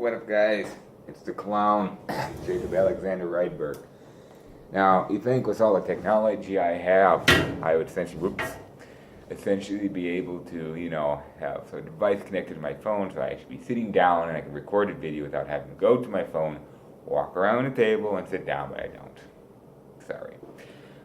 What up, guys? It's the clown, Jacob Alexander Rydberg. Now, you think with all the technology I have, I would essentially be able to, have a device connected to my phone, so I should be sitting down and I can record a video without having to go to my phone, walk around the table, and sit down, but I don't. Sorry.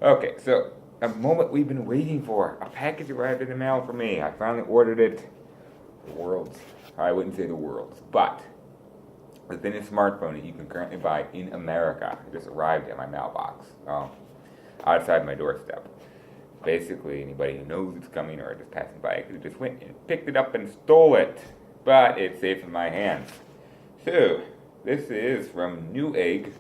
Okay, so a moment we've been waiting for. A package arrived in the mail for me. I finally ordered it. I wouldn't say the world's, but the thinnest smartphone that you can currently buy in America. It just arrived at my mailbox, outside my doorstep. Basically, anybody who knows it's coming or just passing by could have just went and picked it up and stole it, but it's safe in my hands. So, this is from Newegg,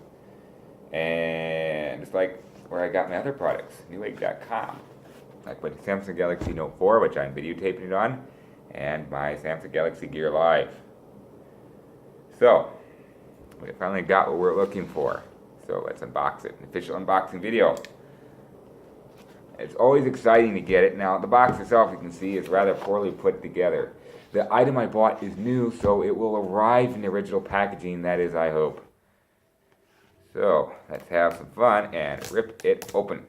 and it's like where I got my other products, Newegg.com. Like my Samsung Galaxy Note 4, which I'm videotaping it on, and my Samsung Galaxy Gear Live. So, we finally got what we're looking for. So let's unbox it. An official unboxing video. It's always exciting to get it. Now, the box itself, you can see, is rather poorly put together. The item I bought is new, so it will arrive in the original packaging, that is, I hope. So, let's have some fun and rip it open.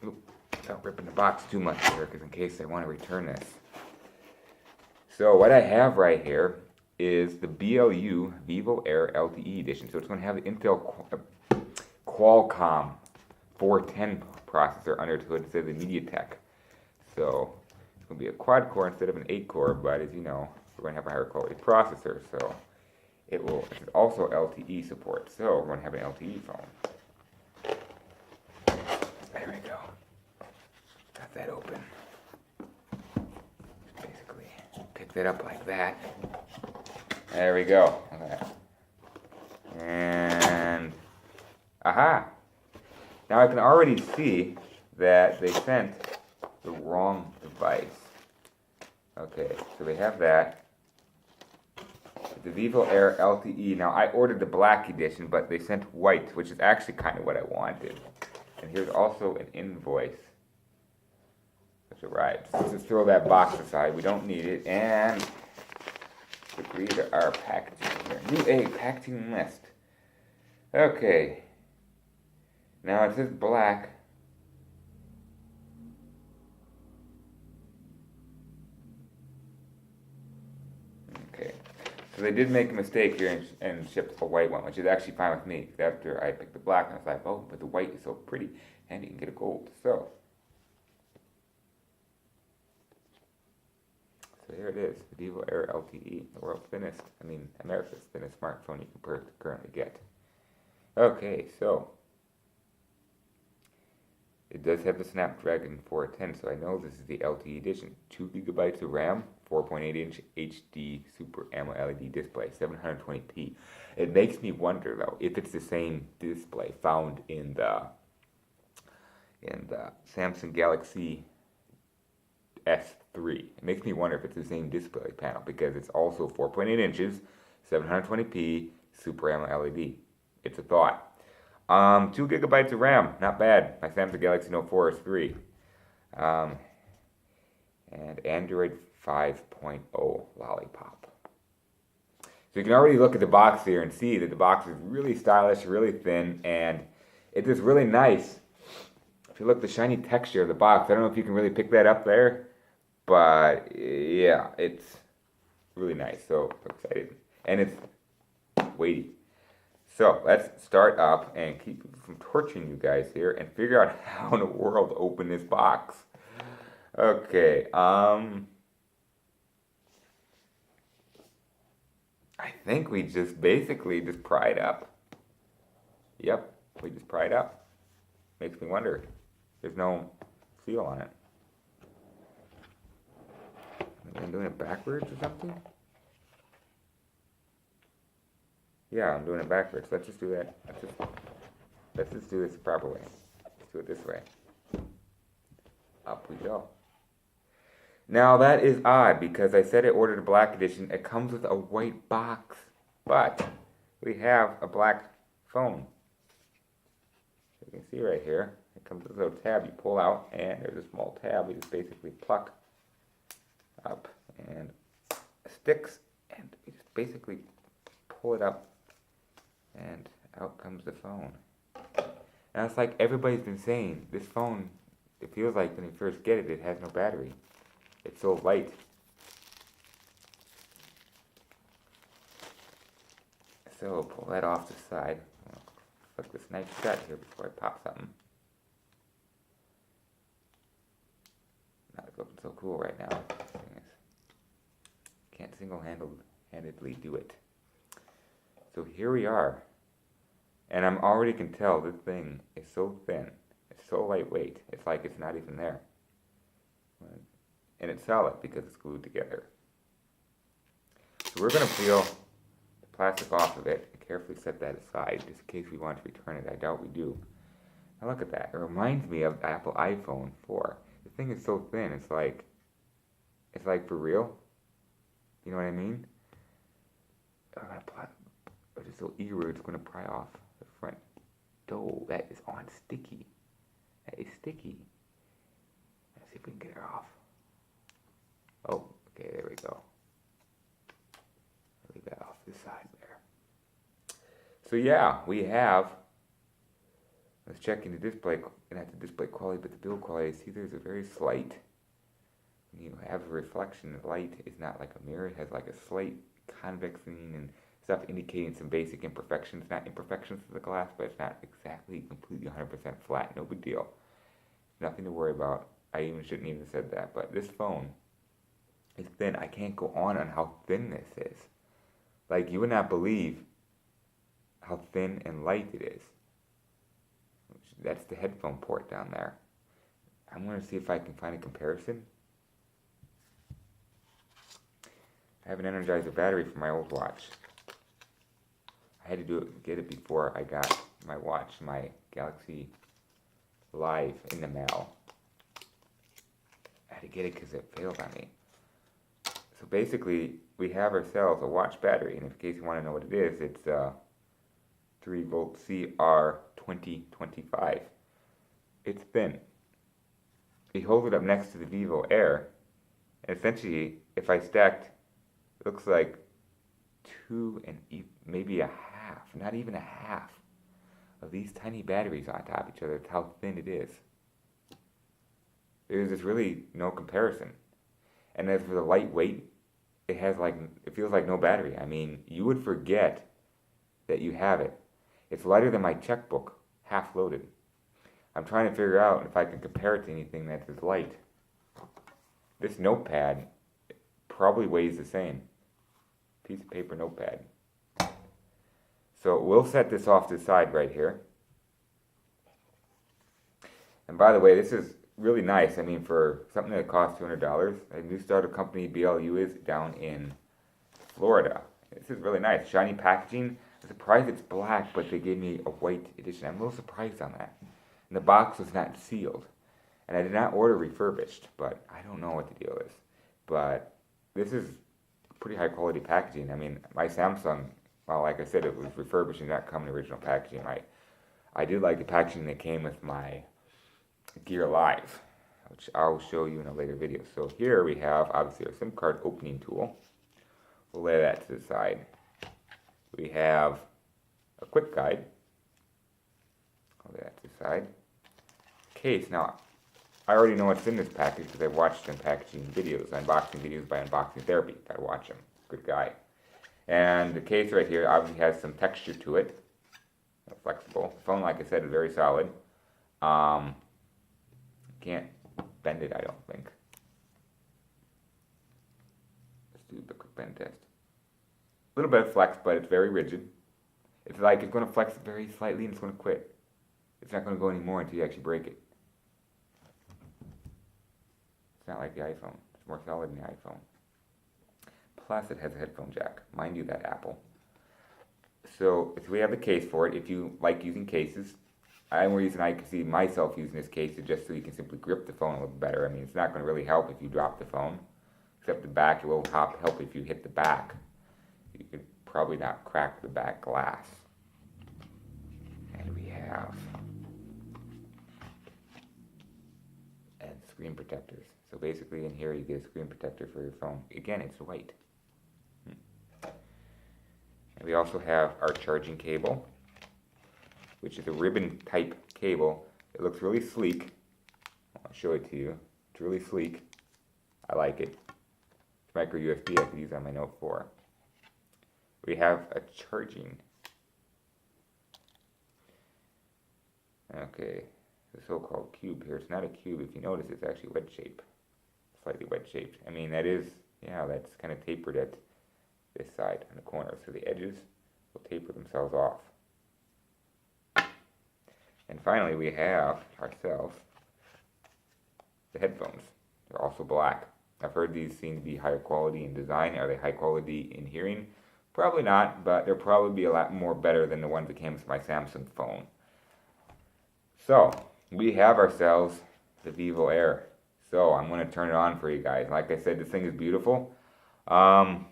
Don't rip in the box too much here, because in case I want to return this. So what I have right here is the BLU Vivo Air LTE edition. So it's going to have the Intel Qualcomm 410 processor under the hood instead of the MediaTek. So it's going to be a quad core instead of an 8 core, but as you know, we're going to have a higher quality processor. So it's also LTE support. So we're going to have an LTE phone. There we go. Got that open. Basically, pick that up like that. There we go. And aha! Now I can already see that they sent the wrong device. Okay, so they have that. The Vivo Air LTE. Now I ordered the black edition, but they sent white, which is actually kind of what I wanted. And here's also an invoice. Right, so let's just throw that box aside. We don't need it. And agree to our packaging here. Newegg packaging list. Okay. Now it says black. Okay. So they did make a mistake here and shipped a white one, which is actually fine with me. After I picked the black, I was like, oh, but the white is so pretty, and you can get a gold. So here it is, the Vivo Air LTE, the world's thinnest, America's thinnest smartphone you can currently get. Okay, so it does have the Snapdragon 410, so I know this is the LTE edition. 2 gigabytes of RAM, 4.8-inch HD Super AMOLED LED display, 720p. It makes me wonder, though, if it's the same display found in the Samsung Galaxy S3. It makes me wonder if it's the same display panel because it's also 4.8 inches, 720p, Super AMOLED LED. It's a thought. 2 gigabytes of RAM, not bad. My Samsung Galaxy Note 4 is 3. And Android 5.0 Lollipop. So you can already look at the box here and see that the box is really stylish, really thin, and it is really nice. If you look at the shiny texture of the box, I don't know if you can really pick that up there. But yeah, it's really nice. So excited. And it's weighty. So let's start up and keep from torturing you guys here and figure out how in the world to open this box. Okay, I think we just basically just pry it up. Yep, we just pry it up. Makes me wonder. There's no seal on it. I'm doing it backwards or something? Yeah, I'm doing it backwards. Let's just do that. Let's just do this the proper way. Let's do it this way. Up we go. Now that is odd because I said I ordered a black edition. It comes with a white box. But we have a black phone. You can see right here. It comes with a little tab you pull out, and there's a small tab you just basically pluck up and sticks, and you just basically pull it up, and out comes the phone. And it's like everybody's been saying, this phone, it feels like when you first get it, it has no battery. It's so light. So pull that off the side. Flick this knife shut here before I pop something. Not looking so cool right now. Can't single-handedly do it. So here we are. And I'm already can tell this thing is so thin. It's so lightweight. It's like it's not even there. And it's solid because it's glued together. So we're going to peel the plastic off of it and carefully set that aside just in case we want to return it. I doubt we do. Now look at that. It reminds me of Apple iPhone 4. The thing is so thin. It's like for real. You know what I mean? I'm just so eager it's going to pry off the front. Oh, that is on sticky. That is sticky. Let's see if we can get her off. Oh, okay, there we go. Leave that off this side there. So yeah, we have. Let's check into display, and at the display quality, but the build quality, see there's a very slight. When you have a reflection, the light is not like a mirror. It has like a slight convexing and stuff indicating some basic imperfections. Not imperfections of the glass, but it's not exactly completely 100% flat. No big deal. Nothing to worry about. I shouldn't even have said that. But this phone is thin. I can't go on how thin this is. Like, you would not believe how thin and light it is. That's the headphone port down there. I'm going to see if I can find a comparison. I have an Energizer battery for my old watch. I had to get it before I got my watch, my Galaxy Live, in the mail. I had to get it because it failed on me. So basically, we have ourselves a watch battery, and in case you want to know what it is, it's 3-volt CR2025. It's thin. You hold it up next to the Vivo Air, and essentially, if I stacked, it looks like maybe a half, not even a half, of these tiny batteries on top of each other. That's how thin it is. There's just really no comparison. And as for the lightweight, it feels like no battery. I mean, you would forget that you have it. It's lighter than my checkbook, half loaded. I'm trying to figure out if I can compare it to anything that's as light. This notepad probably weighs the same. Piece of paper notepad. So we'll set this off to the side right here. And by the way, this is really nice. I mean, for something that costs $200, a new startup company, BLU, is down in Florida. This is really nice. Shiny packaging. I'm surprised it's black, but they gave me a white edition. I'm a little surprised on that. And the box was not sealed. And I did not order refurbished, but I don't know what the deal is. But this is pretty high quality packaging. I mean, my Samsung, well, like I said, it was refurbished and not come in original packaging. I did like the packaging that came with my Gear Live, which I'll show you in a later video. So here we have, obviously, our SIM card opening tool. We'll lay that to the side. We have a quick guide. I'll lay that to the side. Case. Now, I already know what's in this package because I've watched some packaging videos, unboxing videos by Unboxing Therapy. I watch him. Good guy. And the case right here obviously has some texture to it. Flexible. The phone, like I said, is very solid. Can't bend it, I don't think. Let's do the quick bend test. A little bit of flex, but it's very rigid. It's like it's going to flex very slightly and it's going to quit. It's not going to go anymore until you actually break it. It's not like the iPhone. It's more solid than the iPhone. Plus, it has a headphone jack. Mind you, that Apple. So we have the case for it. If you like using cases, I can see myself using this case just so you can simply grip the phone a little better. I mean, it's not going to really help if you drop the phone. Except the back, it will help if you hit the back. You could probably not crack the back glass. And we have screen protectors. So basically in here you get a screen protector for your phone. Again, it's white. And we also have our charging cable, which is a ribbon type cable. It looks really sleek. I'll show it to you. It's really sleek. I like it. It's micro USB. I could use on my Note 4. We have a charging. Okay, the so-called cube here. It's not a cube. If you notice, it's actually wedge shaped. Slightly wedge shaped. I mean, that is, yeah, that's kind of tapered at this side on the corner. So the edges will taper themselves off. And finally, we have ourselves the headphones. They're also black. I've heard these seem to be higher quality in design. Are they high quality in hearing? Probably not, but they'll probably be a lot more better than the ones that came with my Samsung phone. So, we have ourselves the Vivo Air. So, I'm going to turn it on for you guys. Like I said, this thing is beautiful. One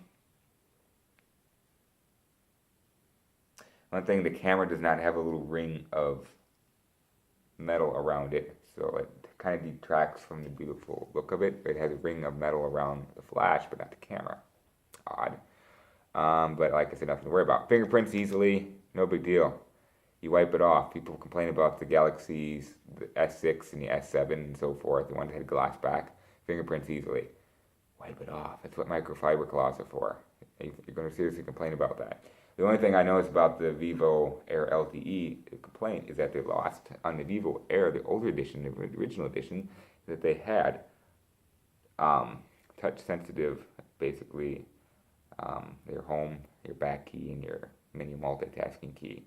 thing, the camera does not have a little ring of metal around it, so it kind of detracts from the beautiful look of it. It has a ring of metal around the flash, but not the camera. Odd. But like I said, nothing to worry about. Fingerprints easily, no big deal. You wipe it off. People complain about the Galaxies, the S6 and the S7 and so forth, the ones that had glass back. Fingerprints easily. Wipe it off. That's what microfiber cloths are for. You're going to seriously complain about that. The only thing I noticed about the Vivo Air LTE complaint is that they lost on the Vivo Air, the older edition, the original edition, that they had touch sensitive, basically your home, your back key, and your menu multitasking key.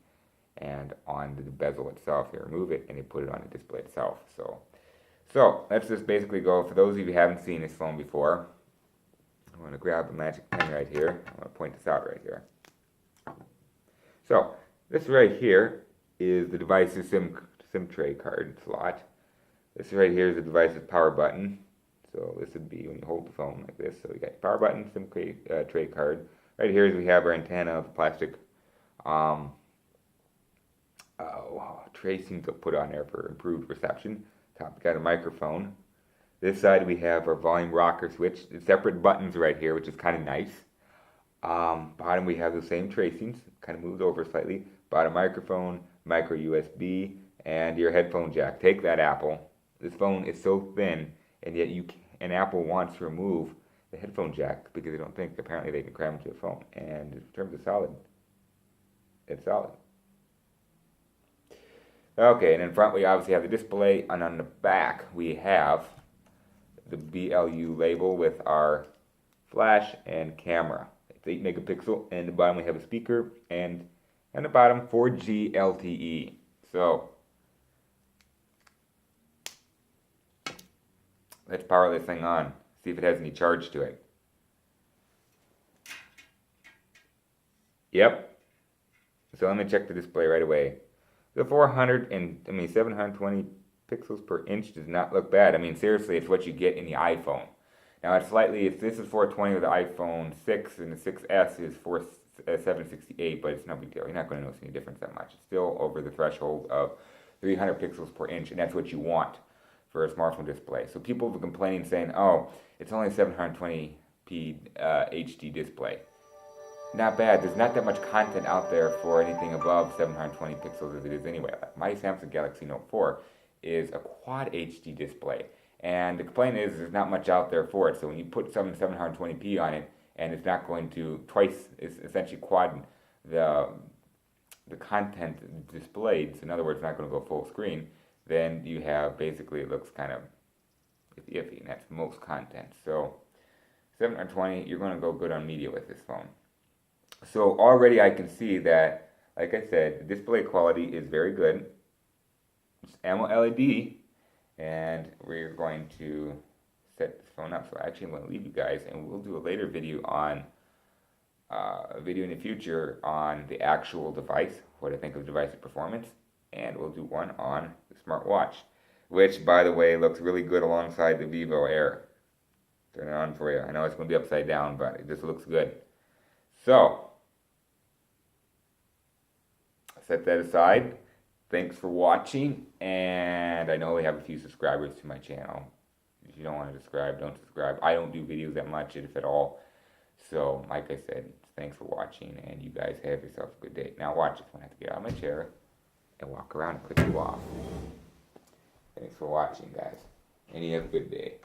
And on the bezel itself, you remove it and you put it on the display itself. So let's just basically go. For those of you who haven't seen this phone before, I'm going to grab the magic pen right here. I'm going to point this out right here. So this right here is the device's SIM tray card slot. This right here is the device's power button. So this would be when you hold the phone like this. So we got power button, SIM tray card. Right here is we have our antenna, the plastic tracing to put on there for improved reception. Top, we got a microphone. This side we have our volume rocker switch. The separate buttons right here, which is kind of nice. Bottom we have the same tracings, kind of moved over slightly. Bottom microphone, micro USB, and your headphone jack. Take that, Apple. This phone is so thin, and yet and Apple wants to remove the headphone jack because they don't think apparently they can cram into a phone. And in terms of solid, it's solid. Okay, and in front we obviously have the display, and on the back we have the BLU label with our flash and camera. It's 8 megapixel, and the bottom we have a speaker, and on the bottom 4G LTE. So let's power this thing on, see if it has any charge to it. Yep. So let me check the display right away. The 720 pixels per inch does not look bad. I mean, seriously, it's what you get in the iPhone. Now, it's slightly, if this is 420 with the iPhone 6 and the 6S is 768, but it's no big deal. You're not going to notice any difference that much. It's still over the threshold of 300 pixels per inch, and that's what you want for a smartphone display. So people have been complaining, saying, oh, it's only 720p HD display. Not bad. There's not that much content out there for anything above 720 pixels as it is anyway. My Samsung Galaxy Note 4 is a quad HD display, and the complaint is there's not much out there for it. So when you put some 720p on it, and it's not going to it's essentially quad the content displayed. So in other words, it's not going to go full screen. Then you have basically it looks kind of iffy, and that's most content. So 720, you're going to go good on media with this phone. So already I can see that, like I said, the display quality is very good. It's AMOLED, and we're going to set this phone up. So actually I'm going to leave you guys, and we'll do a later video on a video in the future on the actual device, what I think of device performance, and we'll do one on the smartwatch, which, by the way, looks really good alongside the Vivo Air. Turn it on for you. I know it's going to be upside down, but it just looks good. So, set that aside. Thanks for watching, and I know we have a few subscribers to my channel. If you don't want to subscribe, don't subscribe. I don't do videos that much, if at all. So, like I said, thanks for watching, and you guys have yourself a good day. Now watch this. I have to get out of my chair and walk around and click you off. Thanks for watching, guys. And you have a good day.